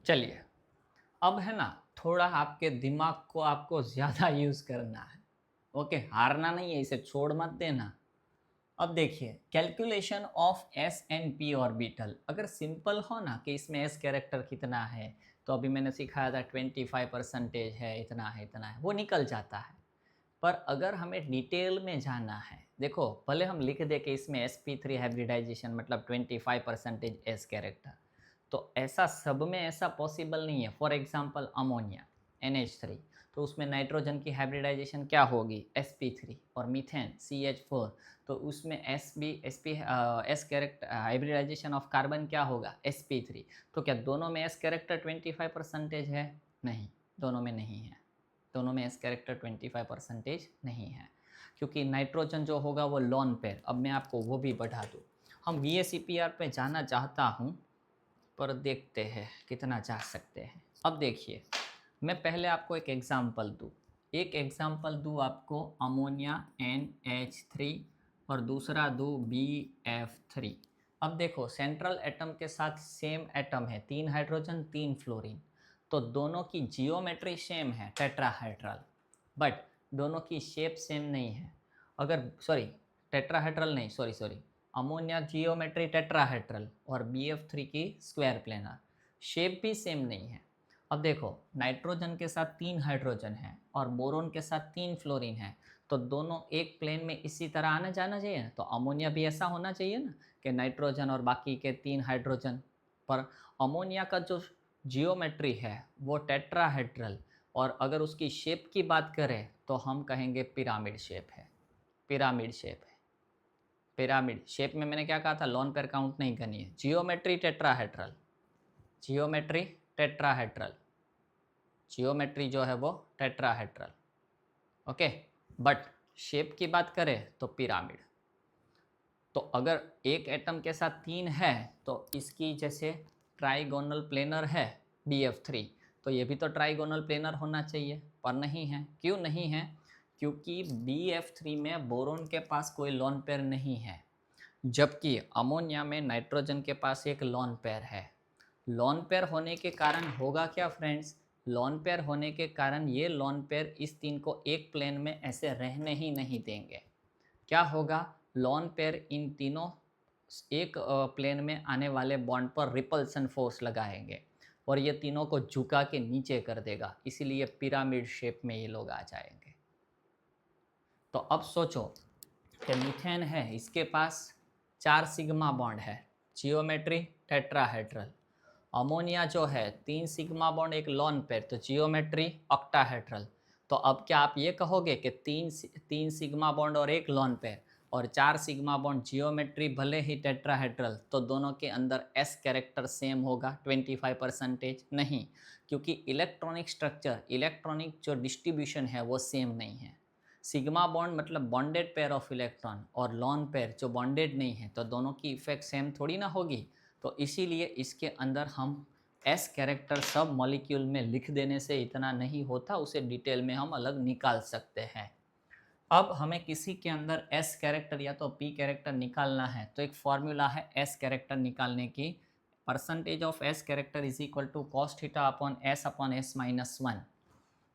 चलिए, अब है ना, थोड़ा आपके दिमाग को आपको ज़्यादा यूज़ करना है। ओके, हारना नहीं है, इसे छोड़ मत देना। अब देखिए, calculation of S and P orbital अगर सिंपल हो ना कि इसमें एस कैरेक्टर कितना है, तो अभी मैंने सिखाया था 25% है, इतना है, वो निकल जाता है। पर अगर हमें डिटेल में जाना है, देखो भले हम लिख दें कि इसमें sp3 हाइब्रिडाइजेशन मतलब 25% एस कैरेक्टर, तो ऐसा सब में ऐसा पॉसिबल नहीं है। फॉर एग्जांपल अमोनिया NH3, तो उसमें नाइट्रोजन की हाइब्रिडाइजेशन क्या होगी sp3, और मीथेन CH4, तो उसमें S character hybridisation of carbon क्या होगा sp3। तो क्या दोनों में एस कैरेक्टर 25% है? नहीं, दोनों में नहीं है। दोनों में एस कैरेक्टर 25% नहीं है, क्योंकि नाइट्रोजन जो होगा वो लॉन पेयर। अब मैं आपको वो भी बढ़ा दूँ। हम VSEPR पे जाना चाहता हूँ, पर देखते हैं कितना जा सकते हैं। अब देखिए, मैं पहले आपको एक एग्ज़ाम्पल दूँ। एक एग्ज़ाम्पल दूँ आपको अमोनिया NH3, और दूसरा दूँ BF3। अब देखो, सेंट्रल एटम के साथ सेम एटम है, 3 हाइड्रोजन 3 फ्लोरीन, तो दोनों की जियोमेट्री सेम है, टेट्राहेड्रल। बट दोनों की शेप सेम नहीं है। अगर सॉरी, टेट्राहेड्रल नहीं, sorry sorry, ammonia geometry tetrahedral और BF3 की स्क्वायर प्लेनर, शेप भी सेम नहीं है। अब देखो, नाइट्रोजन के साथ 3 हाइड्रोजन है और बोरोन के साथ 3 फ्लोरीन है, तो दोनों एक प्लेन में इसी तरह आना जाना चाहिए ना। तो अमोनिया भी ऐसा होना चाहिए ना कि नाइट्रोजन और बाकी के 3 हाइड्रोजन। पर अमोनिया का जो जियोमेट्री है वो टेट्राहेड्रल, और अगर उसकी शेप की बात करें तो हम कहेंगे पिरामिड शेप है। पिरामिड शेप है। पिरामिड शेप में मैंने क्या कहा था, लॉन पेयर काउंट नहीं करनी है। Geometry tetrahedral, geometry tetrahedral, geometry जो है वो टेट्राहेड्रल। ओके, बट शेप की बात करें तो पिरामिड। तो अगर एक एटम के साथ 3 है, तो इसकी जैसे ट्राइगोनल प्लेनर है BF3, तो ये भी तो ट्राइगोनल प्लेनर होना चाहिए, पर नहीं है। क्यों नहीं है? क्योंकि BF3 में बोरोन के पास कोई लॉन पेयर नहीं है, जबकि अमोनिया में नाइट्रोजन के पास एक लॉन पेयर है। लॉन पेयर होने के कारण होगा क्या फ्रेंड्स? लॉन पेयर होने के कारण ये लॉन पेयर इस तीन को एक प्लेन में ऐसे रहने ही नहीं देंगे। क्या होगा? लॉन पेयर इन तीनों एक प्लेन में आने वाले बॉन्ड पर रिपल्सन फोर्स लगाएंगे, और ये तीनों को झुका के नीचे कर देगा, इसीलिए पिरामिड शेप में ये लोग आ जाएंगे। तो अब सोचो कि मीथेन है, इसके पास 4 सिग्मा बॉन्ड है, जियोमेट्री टेट्राहेड्रल। अमोनिया जो है 3 सिग्मा बॉन्ड एक लॉन पेयर, तो जियोमेट्री ऑक्टाहेड्रल। तो अब क्या आप ये कहोगे कि तीन सिग्मा बॉन्ड और एक लॉन पेयर और 4 सिग्मा बॉन्ड जियोमेट्री भले ही टेट्राहेड्रल, तो दोनों के अंदर एस कैरेक्टर सेम होगा 25%? नहीं, क्योंकि इलेक्ट्रॉनिक स्ट्रक्चर, इलेक्ट्रॉनिक जो डिस्ट्रीब्यूशन है वो सेम नहीं है। सिग्मा बॉन्ड मतलब बॉन्डेड पेयर ऑफ इलेक्ट्रॉन, और लॉन पेयर जो बॉन्डेड नहीं है, तो दोनों की इफेक्ट सेम थोड़ी ना होगी। तो इसीलिए इसके अंदर हम एस कैरेक्टर सब मॉलिक्यूल में लिख देने से इतना नहीं होता, उसे डिटेल में हम अलग निकाल सकते हैं। अब हमें किसी के अंदर एस कैरेक्टर या तो पी कैरेक्टर निकालना है, तो एक फॉर्मूला है एस कैरेक्टर निकालने की। Percentage of S character is equal to cos theta upon S minus one,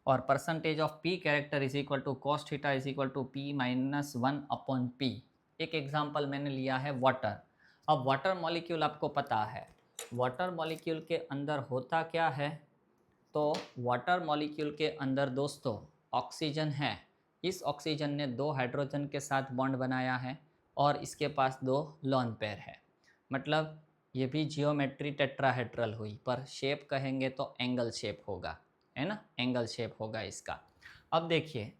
और percentage of P character is equal to cos theta is equal to P minus one upon P. एक example मैंने लिया है water. अब water molecule आपको पता है, water molecule के अंदर होता क्या है? तो वाटर मॉलिक्यूल के अंदर दोस्तों ऑक्सीजन है। इस ऑक्सीजन ने 2 हाइड्रोजन के साथ बॉन्ड बनाया है, और इसके पास 2 लॉन पेयर है। मतलब ये भी जियोमेट्री टेट्राहेड्रल हुई, पर शेप कहेंगे तो एंगल शेप होगा, है ना, एंगल शेप होगा इसका। अब देखिए,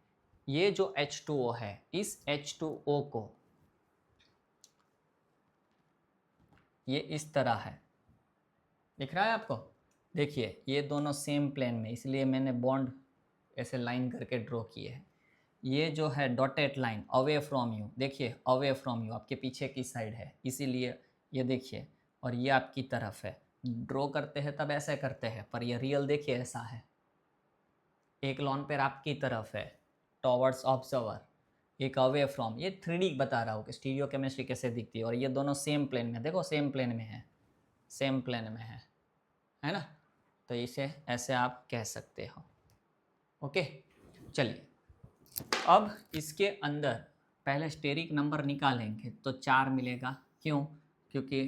ये जो H2O है, इस H2O को ये इस तरह है, दिख रहा है आपको? देखिए, ये दोनों सेम प्लेन में, इसलिए मैंने बॉन्ड ऐसे लाइन करके ड्रॉ किए हैं। ये जो है dotted line away from you, देखिए अवे फ्रॉम यू आपके पीछे की साइड है, इसीलिए ये देखिए, और ये आपकी तरफ है। ड्रॉ करते हैं तब ऐसे करते हैं, पर ये रियल देखिए ऐसा है। एक लॉन पेयर आपकी तरफ है टॉवर्ड्स ऑब्जर्वर, एक अवे फ्रॉम, ये 3D बता रहा हूँ कि स्टीरियो केमिस्ट्री कैसे दिखती है, और ये दोनों सेम प्लेन में, देखो सेम प्लेन में है, सेम प्लेन में है ना। तो इसे ऐसे आप कह सकते हो। ओके, चलिए अब इसके अंदर पहले स्टेरिक नंबर निकालेंगे तो 4 मिलेगा। क्यों? क्योंकि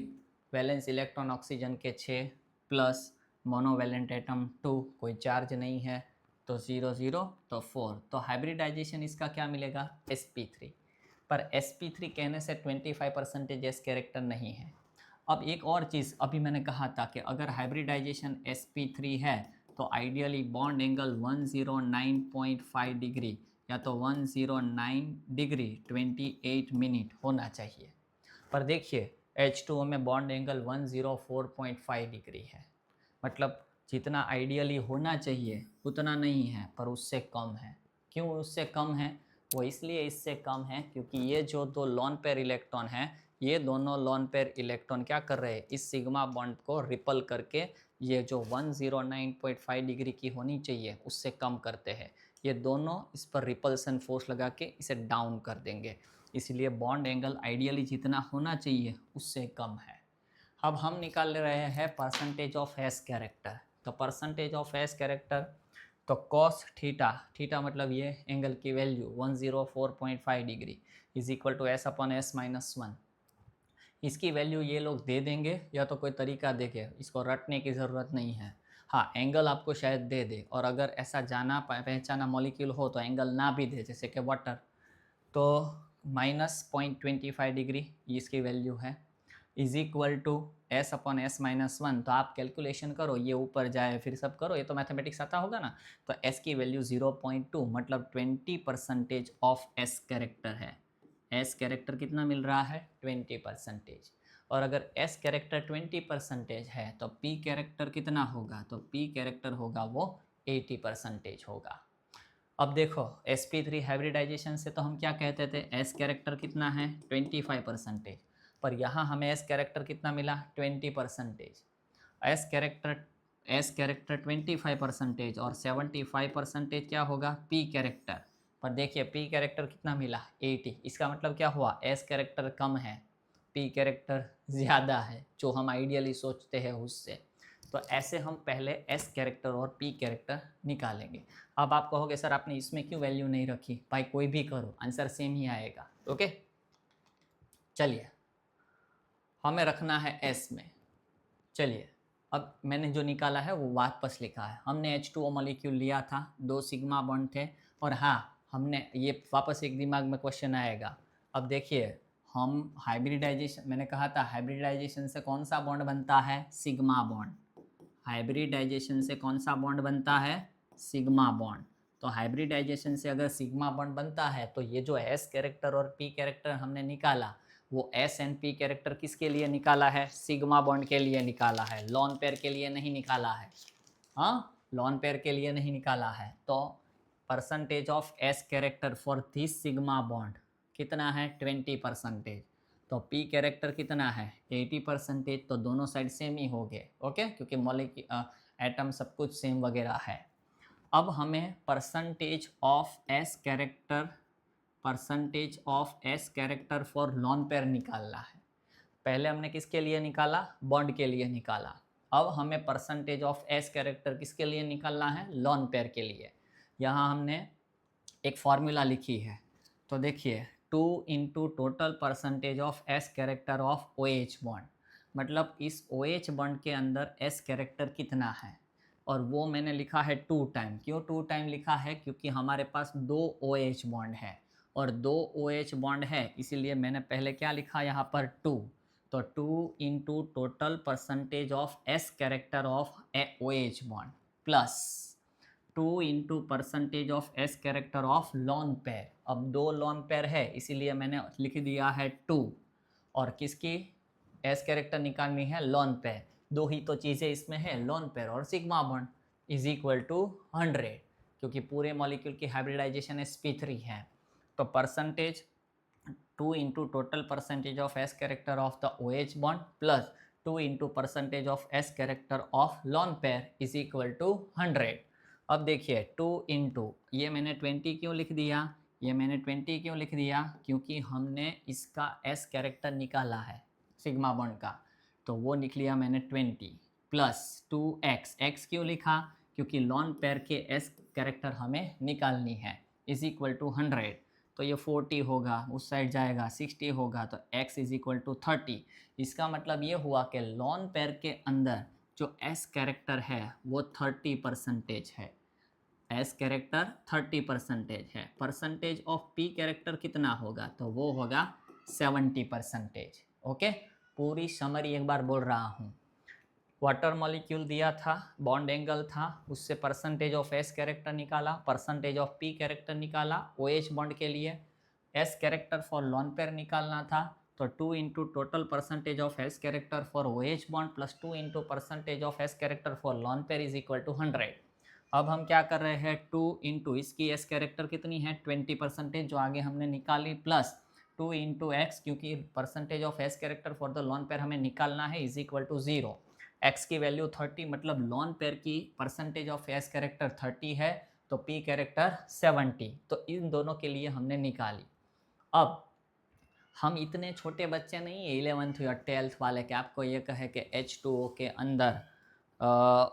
वैलेंस इलेक्ट्रॉन ऑक्सीजन के 6 प्लस मोनोवैलेंट एटम 2, कोई चार्ज नहीं है, तो 0 0 तो 4। तो हाइब्रिडाइजेशन इसका क्या मिलेगा? sp3। पर sp3 कहने से 25% एस कैरेक्टर नहीं है। अब एक और चीज़, अभी मैंने कहा था कि अगर हाइब्रिडाइजेशन sp3 है तो आइडियली बॉन्ड एंगल 109.5 डिग्री या तो 109 डिग्री 28 मिनट होना चाहिए। पर देखिए H2O में बॉन्ड एंगल 104.5 डिग्री है, मतलब जितना आइडियली होना चाहिए उतना नहीं है, पर उससे कम है। क्यों उससे कम है? वो इसलिए इससे कम है क्योंकि ये जो दो लॉन पेयर इलेक्ट्रॉन हैं, ये दोनों लॉन पेयर इलेक्ट्रॉन क्या कर रहे हैं? इस सिग्मा बॉन्ड को रिपल करके ये जो 109.5 डिग्री की होनी चाहिए उससे कम करते हैं। ये दोनों इस पर रिपल्सन फोर्स लगा के इसे डाउन कर देंगे, इसलिए बॉन्ड एंगल आइडियली जितना होना चाहिए उससे कम है। अब हम निकाल रहे हैं परसेंटेज ऑफ एस कैरेक्टर। तो परसेंटेज ऑफ एस कैरेक्टर, तो कॉस थीटा, थीटा मतलब ये एंगल की value 104.5 degree is equal to S upon S minus 1। इसकी वैल्यू ये लोग दे देंगे या तो कोई तरीका देके, इसको रटने की ज़रूरत नहीं है। हाँ, एंगल आपको शायद दे दे, और अगर ऐसा जाना पहचाना मॉलिक्यूल हो तो एंगल ना भी दे, जैसे कि वाटर, तो -0.25 डिग्री इसकी वैल्यू है, is equal to S upon S minus 1। तो आप कैलकुलेशन करो, ये ऊपर जाए फिर सब करो, ये तो मैथमेटिक्स आता होगा ना। तो एस की वैल्यू 0.2 मतलब 20% ऑफ एस कैरेक्टर है। एस कैरेक्टर कितना मिल रहा है? 20%। और अगर एस कैरेक्टर 20% है तो पी कैरेक्टर कितना होगा? तो पी कैरेक्टर होगा वो 80% होगा। अब देखो sp3 हाइब्रिडाइजेशन से तो हम क्या कहते थे? एस कैरेक्टर कितना है? 25%। पर यहाँ हमें एस कैरेक्टर कितना मिला? 20%। एस कैरेक्टर 25% और 75% क्या होगा? P character. पर देखिए पी कैरेक्टर कितना मिला? 80। इसका मतलब क्या हुआ? एस कैरेक्टर कम है, पी कैरेक्टर ज़्यादा है, जो हम आइडियली सोचते हैं उससे। तो ऐसे हम पहले एस कैरेक्टर और पी कैरेक्टर निकालेंगे। अब आप कहोगे सर आपने इसमें क्यों वैल्यू नहीं रखी? भाई कोई भी करो, आंसर सेम ही आएगा। ओके, चलिए हमें रखना है एस में। चलिए अब मैंने जो निकाला है वो वापस लिखा है। हमने H2O मॉलिक्यूल लिया था, 2 सिग्मा बॉन्ड थे, और हाँ हमने ये वापस एक दिमाग में क्वेश्चन आएगा। अब देखिए हम हाइब्रिडाइजेशन, मैंने कहा था हाइब्रिडाइजेशन से कौन सा बॉन्ड बनता है? Sigma bond. हाइब्रिडाइजेशन से कौन सा बॉन्ड बनता है? Sigma bond. तो हाइब्रिडाइजेशन से अगर सिग्मा बॉन्ड बनता है तो ये जो एस कैरेक्टर और पी कैरेक्टर हमने निकाला, वो एस एंड पी कैरेक्टर किसके लिए निकाला है? सिग्मा बॉन्ड के लिए निकाला है, लॉन पेयर के लिए नहीं निकाला है। हाँ, लॉन पेयर के लिए नहीं निकाला है। तो percentage of S character for this sigma bond कितना है? 20%। तो पी कैरेक्टर कितना है? 80%। तो दोनों साइड सेम ही हो गए। ओके, क्योंकि मॉलिक्यूल एटम सब कुछ सेम वगैरह है। अब हमें percentage of S character for lone pair निकालना है। पहले हमने किसके लिए निकाला? बॉन्ड के लिए निकाला। अब हमें परसेंटेज ऑफ एस कैरेक्टर किसके लिए निकालना है? लॉन पेयर के लिए। यहाँ हमने एक फॉर्मूला लिखी है, तो देखिए 2 into total percentage of S character of O H bond, मतलब इस ओ एच बॉन्ड के अंदर एस कैरेक्टर कितना है, और वो मैंने लिखा है 2 टाइम। क्यों 2 टाइम लिखा है? क्योंकि हमारे पास 2 ओ एच बॉन्ड है, और 2 ओ एच बॉन्ड है, इसीलिए मैंने पहले क्या लिखा यहाँ पर? 2। तो 2 into total percentage of S character of a O H bond plus 2 into percentage of S character of lone pair. अब 2 लॉन पेयर है इसीलिए मैंने लिख दिया है 2, और किसकी एस कैरेक्टर निकालनी है? Lone pair. दो ही तो चीज़ें इसमें है, लॉन पेयर और sigma bond, is equal to 100, क्योंकि पूरे मॉलिक्यूल की हाइब्रिडाइजेशन sp3 है। तो percentage 2 into total percentage of S character of the O H bond plus 2 into percentage of S character of lone pair is equal to 100। अब देखिए 2 into, ये मैंने 20 क्यों लिख दिया? ये मैंने 20 क्यों लिख दिया? क्योंकि हमने इसका एस कैरेक्टर निकाला है सिग्मा बॉन्ड का, तो वो लिख लिया मैंने 20 प्लस 2x, x क्यों लिखा, क्योंकि लॉन पेयर के s कैरेक्टर हमें निकालनी है, इज इक्वल टू 100। तो ये 40 होगा, उस साइड जाएगा 60 होगा, तो x इज इक्वल टू 30। इसका मतलब ये हुआ कि लॉन पेयर के अंदर जो s कैरेक्टर है वो 30% है, s कैरेक्टर 30% है। परसेंटेज ऑफ p कैरेक्टर कितना होगा, तो वो होगा 70%। ओके, पूरी समरी एक बार बोल रहा हूँ। वाटर मॉलिक्यूल दिया था, बॉन्ड एंगल था, उससे परसेंटेज ऑफ एस कैरेक्टर निकाला, परसेंटेज ऑफ पी कैरेक्टर निकाला। ओ एच बॉन्ड के लिए S character for lone pair निकालना था, तो 2 into total percentage of S character for O H bond plus 2 into percentage of S character for lone pair is equal to 100। अब हम क्या कर रहे हैं, 2 इंटू इसकी एस कैरेक्टर कितनी है 20% जो आगे हमने निकाली, प्लस 2 इंटू एक्स, क्योंकि percentage of S character for the lone pair हमें निकालना है, इज इक्वल टू 0। x की वैल्यू 30, मतलब लॉन पेयर की परसेंटेज ऑफ एस कैरेक्टर 30 है, तो p कैरेक्टर 70। तो इन दोनों के लिए हमने निकाली। अब हम इतने छोटे बच्चे नहीं है 11th या 12th वाले कि आपको ये कहे कि H2O के अंदर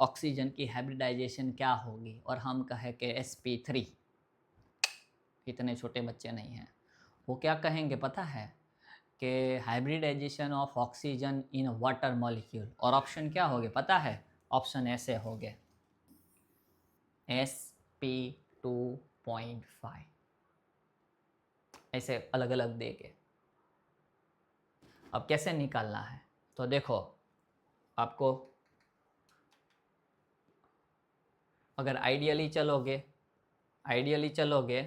ऑक्सीजन की हाइब्रिडाइजेशन क्या होगी और हम कहे कि sp3। इतने छोटे बच्चे नहीं हैं। वो क्या कहेंगे पता है, कि hybridization of oxygen in water molecule, और ऑप्शन क्या हो गए पता है, ऑप्शन ऐसे हो गए sp2.5, ऐसे अलग अलग दे के। अब कैसे निकालना है, तो देखो आपको अगर आइडियली चलोगे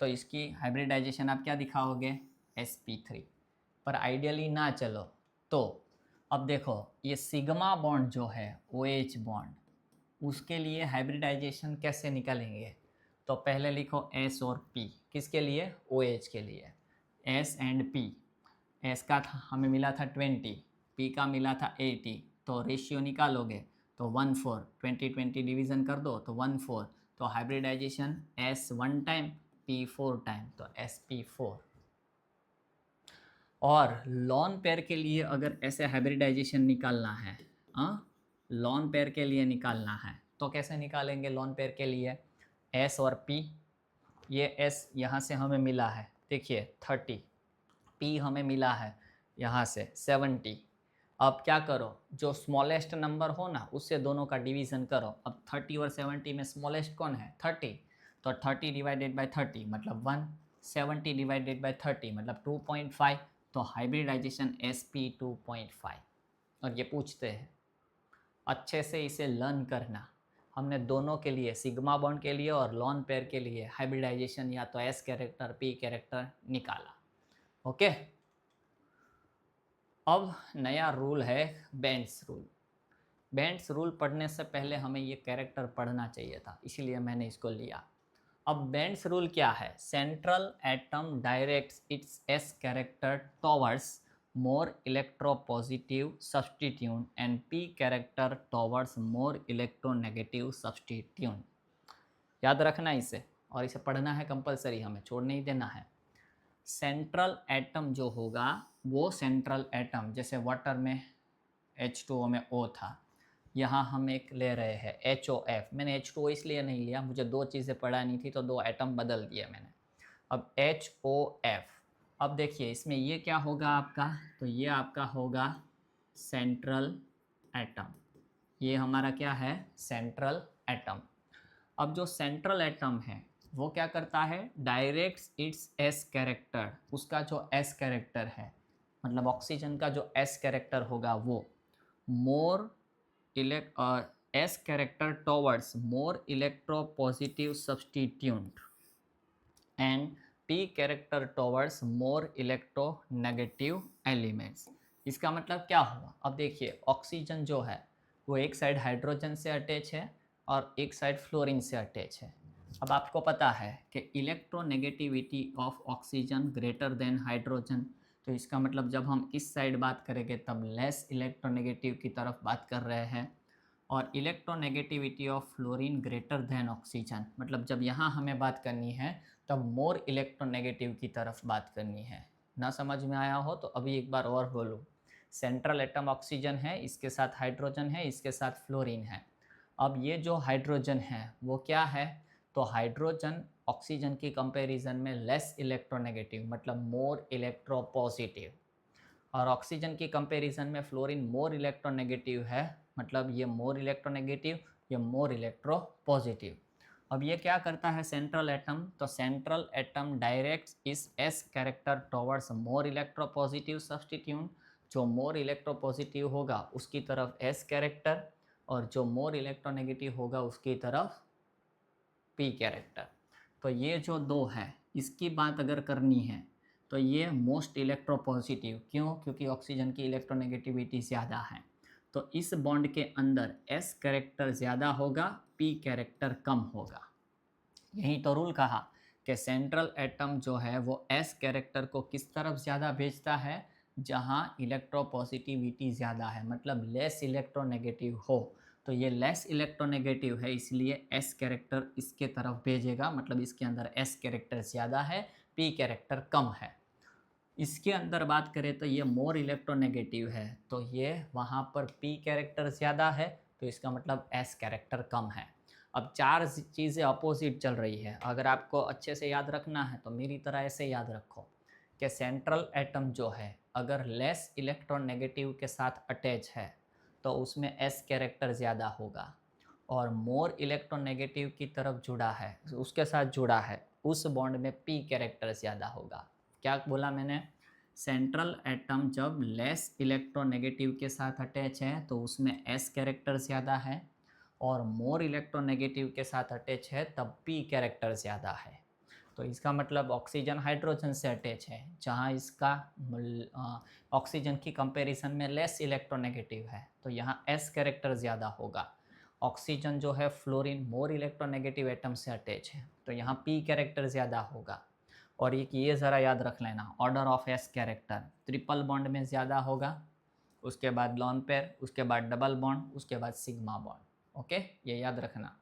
तो इसकी हाइब्रिडाइजेशन आप क्या दिखाओगे sp3, पर आइडियली ना चलो तो अब देखो ये सिग्मा बॉन्ड जो है OH बॉन्ड, उसके लिए हाइब्रिडाइजेशन कैसे निकालेंगे, तो पहले लिखो S और P, किसके लिए OH के लिए, S एंड P। S का हमें मिला था 20, P का मिला था 80, तो रेशियो निकालोगे तो 1/4, 20-20 डिवीज़न कर दो तो 1/4, तो hybridization S 1 time P 4 time, तो sp4। और लॉन पेयर के लिए अगर ऐसे हाइब्रिडाइजेशन निकालना है, लॉन पेयर के लिए निकालना है तो कैसे निकालेंगे लॉन पेयर के लिए, S और P, ये S यहाँ से हमें मिला है देखिए 30, P हमें मिला है यहाँ से 70। अब क्या करो, जो स्मॉलेस्ट नंबर हो ना उससे दोनों का डिवीज़न करो। अब 30 और 70 में स्मॉलेस्ट कौन है 30, तो 30 डिवाइडेड बाय 30 मतलब 1, 70 डिवाइडेड बाय 30 मतलब 2.5, तो हाइब्रिडाइजेशन sp2.5। और ये पूछते हैं, अच्छे से इसे लर्न करना। हमने दोनों के लिए, सिग्मा बॉन्ड के लिए और लॉन पेयर के लिए हाइब्रिडाइजेशन या तो s कैरेक्टर p कैरेक्टर निकाला। ओके, अब नया रूल है बेंड्स रूल। बेंड्स रूल पढ़ने से पहले हमें ये कैरेक्टर पढ़ना चाहिए था, इसीलिए मैंने इसको लिया। अब बेंड्स रूल क्या है, central atom directs it's S character towards more electropositive substitute and P character towards more electronegative substitute. याद रखना इसे, और इसे पढ़ना है कंपलसरी, हमें छोड़ नहीं देना है। सेंट्रल एटम जो होगा वो सेंट्रल एटम, जैसे वाटर में H2O में O था, यहाँ हम एक ले रहे हैं HOF। मैंने H2O इसलिए नहीं लिया, मुझे दो चीज़ें पढ़ानी थी तो दो एटम बदल दिए मैंने। अब HOF, अब देखिए इसमें ये क्या होगा आपका, तो ये आपका होगा सेंट्रल एटम, ये हमारा क्या है सेंट्रल एटम। अब जो सेंट्रल एटम है वो क्या करता है, डायरेक्ट्स इट्स एस कैरेक्टर, उसका जो एस कैरेक्टर है मतलब ऑक्सीजन का जो एस कैरेक्टर होगा वो more S character towards more electropositive substitute and P character towards more electronegative elements. इसका मतलब क्या हुआ, अब देखिए ऑक्सीजन जो है वो एक साइड हाइड्रोजन से अटैच है और एक साइड फ्लोरीन से अटैच है। अब आपको पता है कि electronegativity of oxygen greater than hydrogen, तो इसका मतलब जब हम इस साइड बात करेंगे तब लेस इलेक्ट्रोनेगेटिव की तरफ बात कर रहे हैं, और electronegativity of fluorine greater than oxygen, मतलब जब यहाँ हमें बात करनी है तब मोर इलेक्ट्रोनेगेटिव की तरफ बात करनी है। ना समझ में आया हो तो अभी एक बार और बोलूँ सेंट्रल एटम ऑक्सीजन है, इसके साथ हाइड्रोजन है, इसके साथ फ्लोरीन है। अब ये जो हाइड्रोजन है वो क्या है, तो हाइड्रोजन ऑक्सीजन की कंपैरिजन में लेस इलेक्ट्रोनेगेटिव, मतलब मोर इलेक्ट्रोपॉजिटिव, और ऑक्सीजन की कंपैरिजन में फ्लोरीन मोर इलेक्ट्रोनेगेटिव है, मतलब ये मोर इलेक्ट्रोनेगेटिव, ये मोर इलेक्ट्रोपॉजिटिव। अब ये क्या करता है सेंट्रल एटम, तो सेंट्रल एटम डायरेक्ट्स इस S character towards more electropositive substitute. जो मोर इलेक्ट्रोपॉजिटिव होगा उसकी तरफ एस कैरेक्टर, और जो मोर इलेक्ट्रोनेगेटिव होगा उसकी तरफ पी कैरेक्टर। तो ये जो दो है इसकी बात अगर करनी है तो ये मोस्ट इलेक्ट्रोपॉजिटिव, क्यों, क्योंकि ऑक्सीजन की इलेक्ट्रोनेगेटिविटी ज़्यादा है। तो इस बॉन्ड के अंदर एस कैरेक्टर ज़्यादा होगा, पी कैरेक्टर कम होगा। यही तो रूल कहा कि सेंट्रल एटम जो है वो एस कैरेक्टर को किस तरफ ज़्यादा भेजता है, जहाँ इलेक्ट्रोपॉजिटिविटी ज़्यादा है, मतलब लेस इलेक्ट्रोनेगेटिव हो। तो ये लेस इलेक्ट्रोनेगेटिव है, इसलिए एस कैरेक्टर इसके तरफ भेजेगा, मतलब इसके अंदर एस कैरेक्टर ज़्यादा है, पी कैरेक्टर कम है। इसके अंदर बात करें तो ये मोर इलेक्ट्रोनेगेटिव है, तो ये वहाँ पर पी कैरेक्टर ज़्यादा है, तो इसका मतलब एस कैरेक्टर कम है। अब चार चीज़ें अपोजिट चल रही है, अगर आपको अच्छे से याद रखना है तो मेरी तरह ऐसे याद रखो कि सेंट्रल एटम जो है अगर लेस इलेक्ट्रोनेगेटिव के साथ अटैच है तो उसमें एस कैरेक्टर ज़्यादा होगा, और मोर इलेक्ट्रोनेगेटिव की तरफ जुड़ा है, उसके साथ जुड़ा है, उस बॉन्ड में पी कैरेक्टर ज़्यादा होगा। क्या बोला मैंने, सेंट्रल एटम जब लेस इलेक्ट्रोनेगेटिव के साथ अटैच है तो उसमें एस कैरेक्टर ज़्यादा है, और मोर इलेक्ट्रोनेगेटिव के साथ अटैच है तब पी कैरेक्टर ज़्यादा है। तो इसका मतलब ऑक्सीजन हाइड्रोजन से अटैच है, जहाँ इसका ऑक्सीजन की कंपैरिजन में लेस इलेक्ट्रोनेगेटिव है, तो यहाँ एस कैरेक्टर ज़्यादा होगा। ऑक्सीजन जो है फ्लोरीन मोर इलेक्ट्रोनेगेटिव एटम से अटैच है, तो यहाँ पी कैरेक्टर ज़्यादा होगा। और एक ये ज़रा याद रख लेना, order of S character triple bond में ज़्यादा होगा, उसके बाद लॉन पेयर, उसके बाद डबल बॉन्ड, उसके बाद सिग्मा बॉन्ड। ओके, ये याद रखना,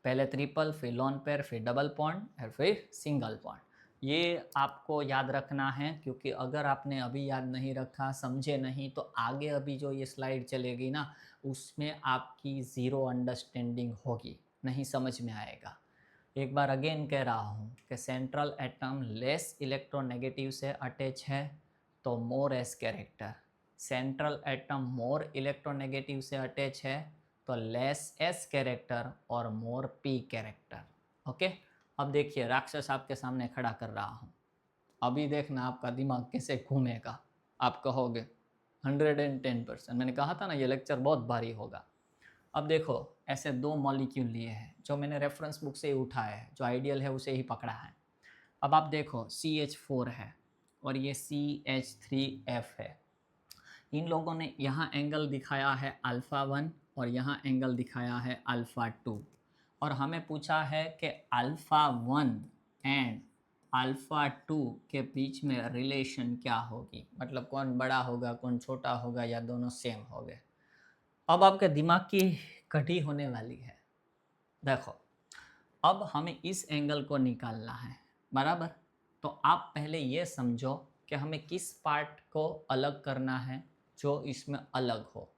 पहले ट्रिपल, फिर लॉन पेयर, फिर डबल बॉन्ड और फिर सिंगल बॉन्ड। ये आपको याद रखना है, क्योंकि अगर आपने अभी याद नहीं रखा, समझे नहीं, तो आगे अभी जो ये स्लाइड चलेगी ना उसमें आपकी ज़ीरो अंडरस्टैंडिंग होगी, नहीं समझ में आएगा। एक बार अगेन कह रहा हूँ कि सेंट्रल एटम लेस इलेक्ट्रोनेगेटिव से अटैच है तो more S character, central atom more electronegative से अटैच है तो लेस एस कैरेक्टर और मोर पी कैरेक्टर। ओके, अब देखिए राक्षस आपके सामने खड़ा कर रहा हूँ, अभी देखना आपका दिमाग कैसे घूमेगा। आप कहोगे 110%, मैंने कहा था ना ये लेक्चर बहुत भारी होगा। अब देखो ऐसे दो मॉलिक्यूल लिए हैं जो मैंने रेफरेंस बुक से ही उठाया है, जो आइडियल है उसे ही पकड़ा है। अब आप देखो CH4 है और ये CH3F है। इन लोगों ने यहाँ एंगल दिखाया है α1 और यहाँ एंगल दिखाया है α2, और हमें पूछा है कि α1 एंड α2 के बीच में रिलेशन क्या होगी, मतलब कौन बड़ा होगा, कौन छोटा होगा, या दोनों सेम हो गए। अब आपके दिमाग की कटी होने वाली है। देखो अब हमें इस एंगल को निकालना है, बराबर। तो आप पहले ये समझो कि हमें किस पार्ट को अलग करना है जो इसमें अलग हो।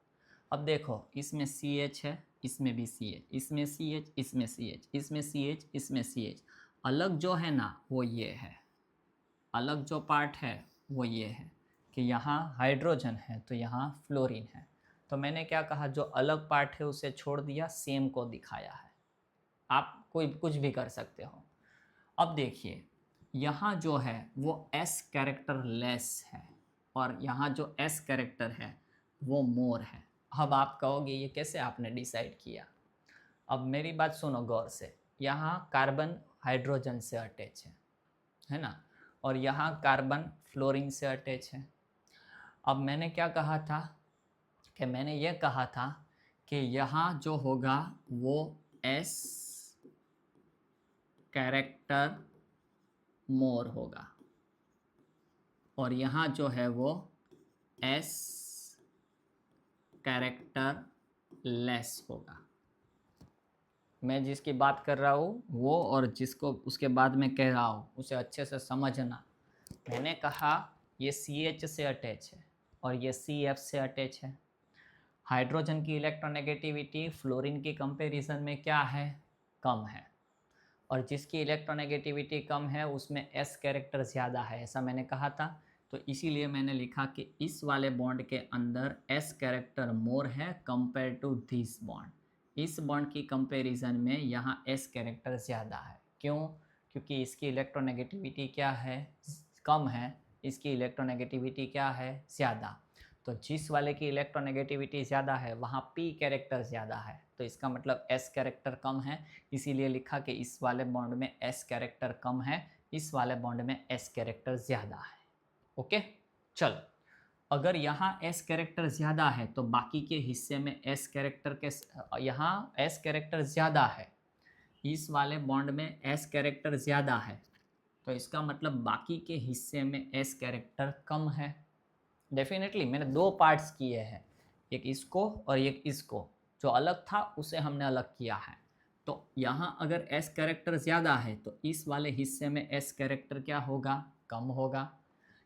अब देखो इसमें CH है, इसमें भी CH, इसमें CH, इसमें CH, इसमें CH, इसमें CH। अलग जो है ना वो ये है, अलग जो पार्ट है वो ये है कि यहाँ हाइड्रोजन है तो यहाँ फ्लोरीन है। तो मैंने क्या कहा, जो अलग पार्ट है उसे छोड़ दिया, सेम को दिखाया है। आप कोई कुछ भी कर सकते हो। अब देखिए यहाँ जो है वो S कैरेक्टर लेस है, और यहाँ जो S कैरेक्टर है वो मोर है। अब आप कहोगे ये कैसे आपने डिसाइड किया। अब मेरी बात सुनो गौर से, यहाँ कार्बन हाइड्रोजन से अटैच है ना, और यहाँ कार्बन फ्लोरीन से अटैच है। अब मैंने क्या कहा था कि मैंने ये कहा था कि यहाँ जो होगा वो S कैरेक्टर मोर होगा, और यहाँ जो है वो S कैरेक्टर लेस होगा। मैं जिसकी बात कर रहा हूँ वो, और जिसको उसके बाद में कह रहा हूँ उसे अच्छे से समझना। मैंने कहा ये CH से अटैच है, और ये CF से अटैच है। हाइड्रोजन की इलेक्ट्रोनेगेटिविटी फ्लोरीन के कंपैरिजन में क्या है, कम है, और जिसकी इलेक्ट्रोनेगेटिविटी कम है उसमें S कैरेक्टर ज़्यादा है, ऐसा मैंने कहा था। तो इसीलिए मैंने लिखा कि इस वाले बॉन्ड के अंदर S कैरेक्टर मोर है कंपेयर टू दिस बॉन्ड। इस बॉन्ड की कंपैरिजन में यहाँ S कैरेक्टर ज़्यादा है। क्यों? क्योंकि इसकी इलेक्ट्रोनेगेटिविटी क्या है, कम है, इसकी इलेक्ट्रोनेगेटिविटी क्या है, ज़्यादा। तो जिस वाले की इलेक्ट्रोनेगेटिविटी ज़्यादा है वहाँ P कैरेक्टर ज़्यादा है, तो इसका मतलब S कैरेक्टर कम है, इसीलिए लिखा कि इस वाले बॉन्ड में S कैरेक्टर कम है, इस वाले बॉन्ड में S कैरेक्टर ज़्यादा है। ओके, चलो, अगर यहाँ S कैरेक्टर ज़्यादा है तो बाकी के हिस्से में S कैरेक्टर के, यहाँ S कैरेक्टर ज़्यादा है, इस वाले बॉन्ड में S कैरेक्टर ज़्यादा है, तो इसका मतलब बाकी के हिस्से में S कैरेक्टर कम है। डेफिनेटली मैंने दो पार्ट्स किए हैं, एक इसको और एक इसको, जो अलग था उसे हमने अलग किया है। तो यहाँ अगर S कैरेक्टर ज़्यादा है तो इस वाले हिस्से में S कैरेक्टर क्या होगा, कम होगा।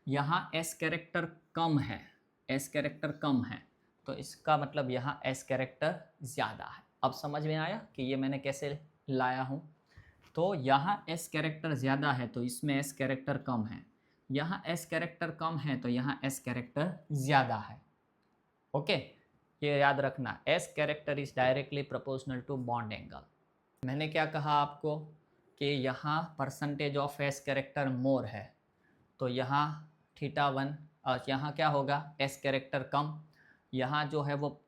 यहाँ S कैरेक्टर कम है, S कैरेक्टर कम है, तो इसका मतलब यहाँ S कैरेक्टर ज़्यादा है। अब समझ में आया कि ये मैंने कैसे लाया हूँ। तो यहाँ S कैरेक्टर ज़्यादा है तो इसमें S कैरेक्टर कम है, यहाँ S कैरेक्टर कम है तो यहाँ S कैरेक्टर ज़्यादा है। ओके, ये याद रखना, S character is directly proportional to bond angle. मैंने क्या कहा आपको कि यहाँ percentage of S character more है, तो यहाँ θ1, और यहाँ क्या होगा, S कैरेक्टर कम, यहाँ जो है वो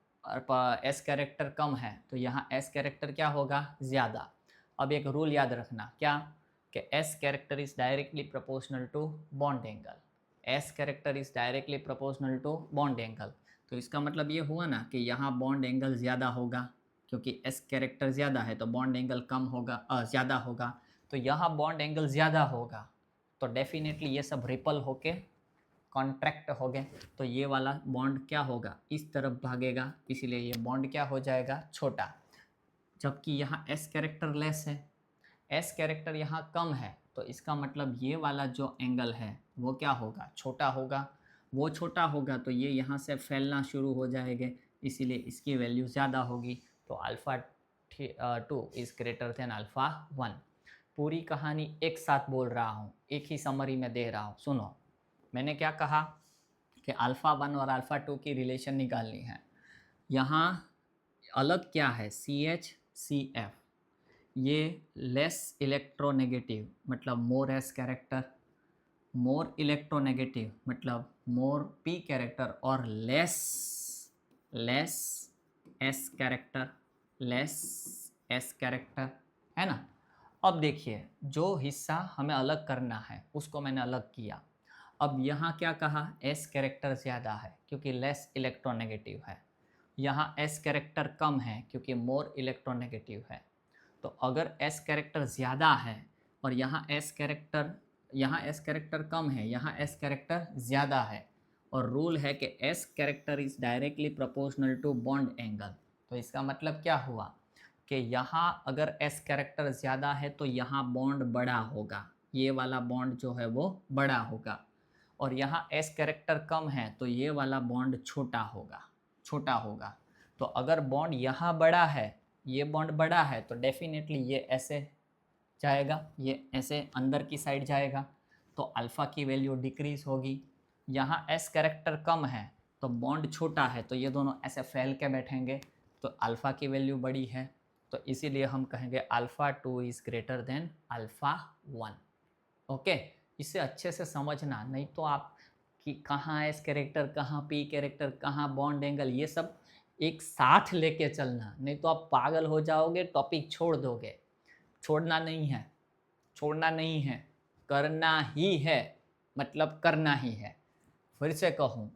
S कैरेक्टर कम है तो यहाँ S कैरेक्टर क्या होगा, ज़्यादा। अब एक रूल याद रखना, क्या, कि S character is directly proportional to bond angle. S character is directly proportional to bond angle, तो इसका मतलब ये हुआ ना कि यहाँ बॉन्ड एंगल ज़्यादा होगा, क्योंकि S कैरेक्टर ज़्यादा है तो बॉन्ड एंगल कम होगा, ज़्यादा होगा, तो यहाँ बॉन्ड एंगल ज़्यादा होगा, तो डेफिनेटली ये सब रिपल होके कॉन्ट्रैक्ट हो गए, तो ये वाला बॉन्ड क्या होगा, इस तरफ भागेगा, इसीलिए ये बॉन्ड क्या हो जाएगा, छोटा। जबकि यहाँ S कैरेक्टर लेस है, S कैरेक्टर यहाँ कम है, तो इसका मतलब ये वाला जो एंगल है वो क्या होगा, छोटा होगा। वो छोटा होगा तो ये यहाँ से फैलना शुरू हो जाएंगे, इसीलिए इसकी वैल्यू ज़्यादा होगी, तो alpha 2 is greater than alpha 1। पूरी कहानी एक साथ बोल रहा हूँ, एक ही समरी में दे रहा हूँ, सुनो। मैंने क्या कहा कि अल्फ़ा 1 और अल्फ़ा 2 की रिलेशन निकालनी है। यहाँ अलग क्या है, CH CF, ये लेस इलेक्ट्रोनेगेटिव मतलब मोर S कैरेक्टर, मोर इलेक्ट्रोनेगेटिव मतलब मोर P कैरेक्टर, और less S character, less S character, है ना। अब देखिए, जो हिस्सा हमें अलग करना है उसको मैंने अलग किया। अब यहाँ क्या कहा, S कैरेक्टर ज़्यादा है क्योंकि लेस इलेक्ट्रोनेगेटिव है, यहाँ S कैरेक्टर कम है क्योंकि मोर इलेक्ट्रोनेगेटिव है। तो अगर S कैरेक्टर ज़्यादा है और यहाँ S कैरेक्टर कम है, यहाँ S कैरेक्टर ज़्यादा है, और रूल है कि S character is directly proportional to bond angle, तो इसका मतलब क्या हुआ कि यहाँ अगर S कैरेक्टर ज़्यादा है तो यहाँ बॉन्ड बड़ा होगा, ये वाला बॉन्ड जो है वो बड़ा होगा, और यहाँ S कैरेक्टर कम है तो ये वाला बॉन्ड छोटा होगा। तो अगर बॉन्ड यहाँ बड़ा है, ये बॉन्ड बड़ा है, तो डेफिनेटली ये ऐसे जाएगा, ये ऐसे अंदर की साइड जाएगा, तो अल्फ़ा की वैल्यू डिक्रीज होगी। यहाँ S कैरेक्टर कम है तो बॉन्ड छोटा है, तो ये दोनों ऐसे फैल के बैठेंगे, तो अल्फ़ा की वैल्यू बड़ी है, तो इसीलिए हम कहेंगे alpha 2 is greater than alpha 1। Okay, इसे अच्छे से समझना, नहीं तो आप कि कहाँ S कैरेक्टर, कहाँ P कैरेक्टर, कहाँ बॉन्ड एंगल, ये सब एक साथ लेके चलना, नहीं तो आप पागल हो जाओगे, टॉपिक छोड़ दोगे। छोड़ना नहीं है, करना ही है, मतलब करना ही है। फिर से कहूँ,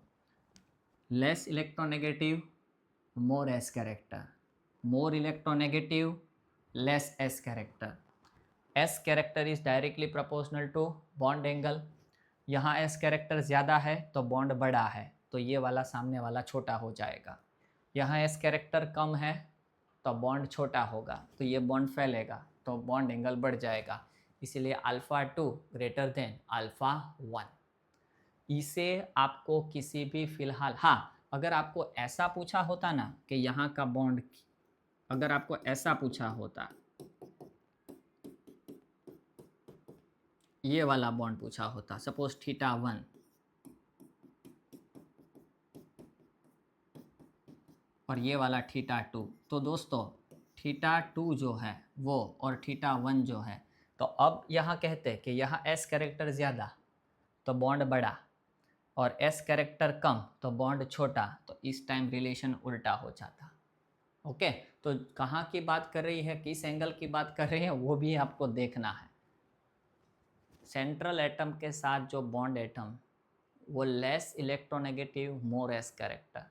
less electronegative more S character, more electronegative less S character, S character is directly proportional to bond angle. यहाँ S कैरेक्टर ज़्यादा है तो बॉन्ड बड़ा है, तो ये वाला सामने वाला छोटा हो जाएगा। यहाँ S कैरेक्टर कम है तो बॉन्ड छोटा होगा, तो ये बॉन्ड फैलेगा, तो बॉन्ड एंगल बढ़ जाएगा, इसीलिए अल्फ़ा 2 ग्रेटर देन अल्फ़ा 1। इसे आपको किसी भी फिलहाल, हाँ, अगर आपको ऐसा पूछा होता ना कि यहाँ का बॉन्ड, अगर आपको ऐसा पूछा होता, ये वाला बॉन्ड पूछा होता, सपोज θ1 और ये वाला θ2, तो दोस्तों θ2 जो है वो और θ1 जो है, तो अब यहाँ कहते कि यहाँ s कैरेक्टर ज़्यादा तो बॉन्ड बड़ा और s कैरेक्टर कम तो बॉन्ड छोटा, तो इस टाइम रिलेशन उल्टा हो जाता। ओके, तो कहाँ की बात कर रही है, किस एंगल की बात कर रही है, वो भी आपको देखना है। सेंट्रल एटम के साथ जो बॉन्ड एटम, वो less electronegative more S character,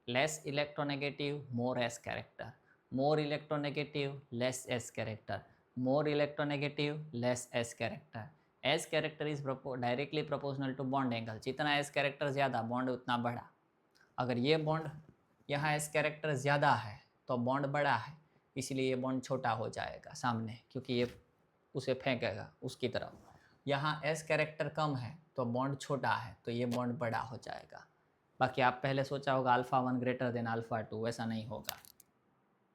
less electronegative more S character, more electronegative less S character, more electronegative less S character. S character is directly proportional to bond angle, जितना S character ज़्यादा bond उतना बड़ा। अगर ये bond यहाँ S character ज़्यादा है तो बॉन्ड बड़ा है, इसलिए ये बॉन्ड छोटा हो जाएगा सामने, क्योंकि ये उसे फेंकेगा उसकी तरफ। यहाँ एस कैरेक्टर कम है तो बॉन्ड छोटा है, तो ये बॉन्ड बड़ा हो जाएगा। बाकी आप पहले सोचा होगा α1 ग्रेटर देन α2, वैसा नहीं होगा।